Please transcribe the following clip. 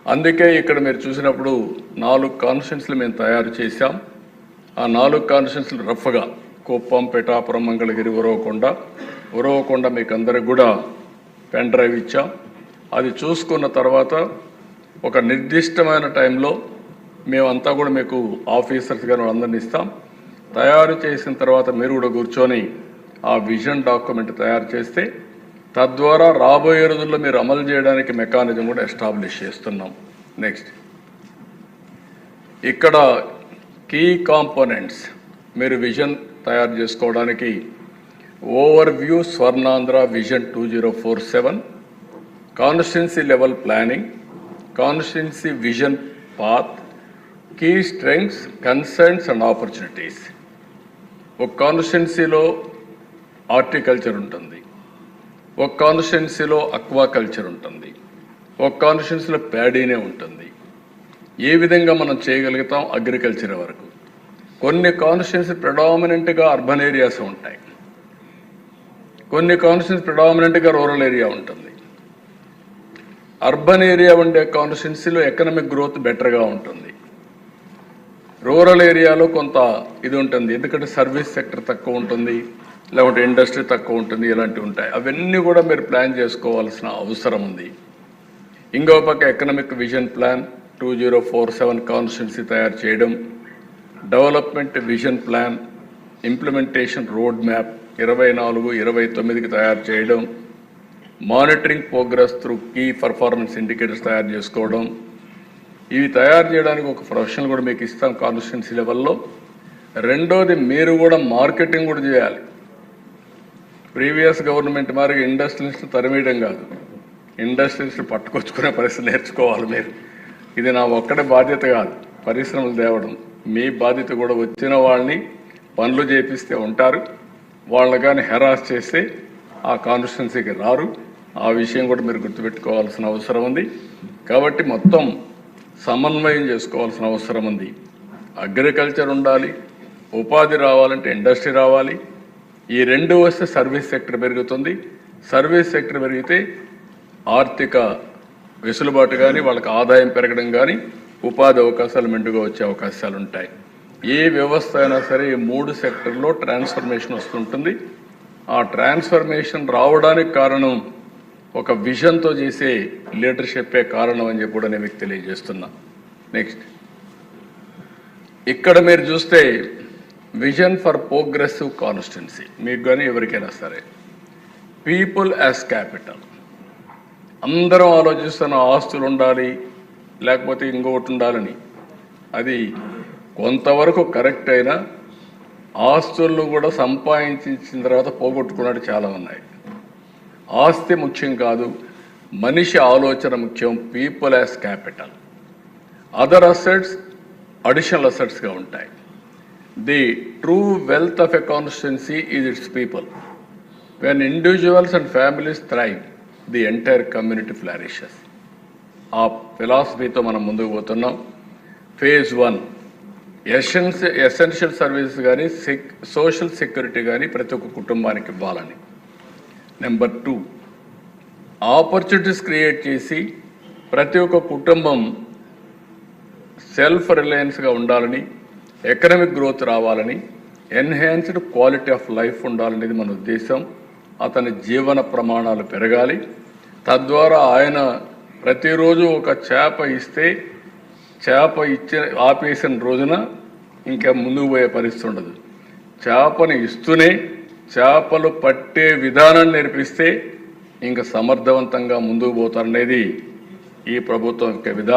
అందుకే ఇక్కడ మీరు చూసినప్పుడు 4 కాన్స్టిట్యున్సీలు మేము తయారు చేశాం. ఆ 4 కాన్స్టిట్యున్సీలు రఫ్గా కుప్పం, పిఠాపురం, మంగళగిరి, ఉరవకొండ మీకు అందరికి కూడా పెన్ డ్రైవ్ ఇచ్చాం. అది చూసుకున్న తర్వాత ఒక నిర్దిష్టమైన టైంలో మేమంతా కూడా మీకు ఆఫీసర్స్ గారు అందరినీ ఇస్తాం. తయారు చేసిన తర్వాత మీరు కూడా కూర్చొని ఆ విజన్ డాక్యుమెంట్ తయారు చేస్తే తద్వారా రాబోయే రోజుల్లో మీరు అమలు చేయడానికి మెకానిజం కూడా ఎస్టాబ్లిష్ చేస్తున్నాం. నెక్స్ట్ ఇక్కడ కీ కాంపోనెంట్స్ మీరు విజన్ తయారు చేసుకోవడానికి overview Swarnandhra vision 2047, constituency level planning, constituency vision path, key strengths, concerns and opportunities. ఒక కాన్స్టిట్యున్సీలో హార్టికల్చర్ ఉంటుంది, ఒక కాన్స్టిట్యున్సీలో అక్వాకల్చర్ ఉంటుంది, ఒక కాన్స్టిట్యున్సీలో ప్యాడీనే ఉంటుంది. ఏ విధంగా మనం చేయగలుగుతాం అగ్రికల్చర్ వరకు. కొన్ని కాన్స్టిట్యున్సీ ప్రెడామినెంట్గా అర్బన్ ఏరియాస్ ఉంటాయి, కొన్ని కాన్స్టిట్యున్సీ ప్రెడామినెంట్గా రూరల్ ఏరియా ఉంటుంది. అర్బన్ ఏరియా ఉండే కాన్స్టిట్యున్సీలో ఎకనామిక్ గ్రోత్ బెటర్గా ఉంటుంది. రూరల్ ఏరియాలో కొంత ఇది ఉంటుంది, ఎందుకంటే సర్వీస్ సెక్టర్ తక్కువ ఉంటుంది, లేకుంటే ఇండస్ట్రీ తక్కువ ఉంటుంది, ఇలాంటివి ఉంటాయి. అవన్నీ కూడా మీరు ప్లాన్ చేసుకోవాల్సిన అవసరం ఉంది. ఇంకో పక్క ఎకనామిక్ విజన్ ప్లాన్ 2047 కాన్స్టిట్యున్సీ తయారు చేయడం, development vision plan, implementation road map 24-29కి తయారు చేయడం, monitoring progress through key performance indicators తయారు చేసుకోవడం. ఇవి తయారు చేయడానికి ఒక ప్రొఫెషనల్ కూడా మీకు ఇస్తాం కాన్స్టిట్యున్సీ లెవెల్లో. రెండోది మీరు కూడా మార్కెటింగ్ కూడా చేయాలి. ప్రీవియస్ గవర్నమెంట్ మరి ఇండస్ట్రియలిస్ట్ తరిమేయడం కాదు, ఇండస్ట్రియలిస్ట్ పట్టుకొచ్చుకునే పరిస్థితి నేర్చుకోవాలి మీరు. ఇది నా ఒక్కడే బాధ్యత కాదు, పరిశ్రమలు తేవడం మీ బాధ్యత కూడా. వచ్చిన వాళ్ళని పనులు చేపిస్తే ఉంటారు, వాళ్ళని కానీ హెరాస్ చేస్తే ఆ కాన్స్టిట్యున్సీకి రారు. ఆ విషయం కూడా మీరు గుర్తుపెట్టుకోవాల్సిన అవసరం ఉంది. కాబట్టి మొత్తం సమన్వయం చేసుకోవాల్సిన అవసరం ఉంది. అగ్రికల్చర్ ఉండాలి, ఉపాధి రావాలంటే ఇండస్ట్రీ రావాలి. ఈ రెండు వస్తే సర్వీస్ సెక్టర్ పెరుగుతుంది. సర్వీస్ సెక్టర్ పెరిగితే ఆర్థిక వెసులుబాటు కానీ, వాళ్ళకి ఆదాయం పెరగడం కానీ, ఉపాధి అవకాశాలు మెండుగా వచ్చే అవకాశాలు ఉంటాయి. ఏ వ్యవస్థ అయినా సరే ఈ 3 సెక్టర్లో ట్రాన్స్ఫర్మేషన్ వస్తుంటుంది. ఆ ట్రాన్స్ఫర్మేషన్ రావడానికి కారణం ఒక విజన్తో చేసే లీడర్షిప్పే కారణం అని చెప్పి కూడా నేను మీకు తెలియజేస్తున్నా. నెక్స్ట్ ఇక్కడ మీరు చూస్తే విజన్ ఫర్ ప్రోగ్రెసివ్ కాన్స్టిట్యున్సీ మీకు కానీ ఎవరికైనా సరే, పీపుల్ యాజ్ క్యాపిటల్. అందరం ఆలోచిస్తున్న ఆస్తులు ఉండాలి లేకపోతే ఇంకొకటి ఉండాలని. అది కొంతవరకు కరెక్ట్ అయినా ఆస్తులను కూడా సంపాదించిన తర్వాత పోగొట్టుకున్నట్టు చాలా ఉన్నాయి. ఆస్తి ముఖ్యం కాదు, మనిషి ఆలోచన ముఖ్యం. People as capital. Other assets additional అసెట్స్గా ఉంటాయి. The true wealth of a constituency is its people. When individuals and families thrive, the entire community flourishes. ఆ ఫిలాసఫీతో మనం ముందుకు పోతున్నాం. ఫేజ్ 1 ఎసెన్షియల్ సర్వీసెస్ కానీ, సోషల్ సెక్యూరిటీ కానీ ప్రతి ఒక్క కుటుంబానికి ఇవ్వాలని. నెంబర్ 2 ఆపర్చునిటీస్ క్రియేట్ చేసి ప్రతి ఒక్క కుటుంబం సెల్ఫ్ రిలయన్స్గా ఉండాలని, ఎకనామిక్ గ్రోత్ రావాలని, ఎన్హాన్స్డ్ క్వాలిటీ ఆఫ్ లైఫ్ ఉండాలనేది మన ఉద్దేశం. అతని జీవన ప్రమాణాలు పెరగాలి. తద్వారా ఆయన ప్రతిరోజు ఒక చేప ఇస్తే చేప ఆపేసిన రోజున ఇంకా ముందుకు పోయే పరిస్థితి ఉండదు. చేపను ఇస్తూనే చేపలు పట్టే విధానాన్ని నేర్పిస్తే ఇంకా సమర్థవంతంగా ముందుకు పోతారనేది ఈ ప్రభుత్వం యొక్క విధానం.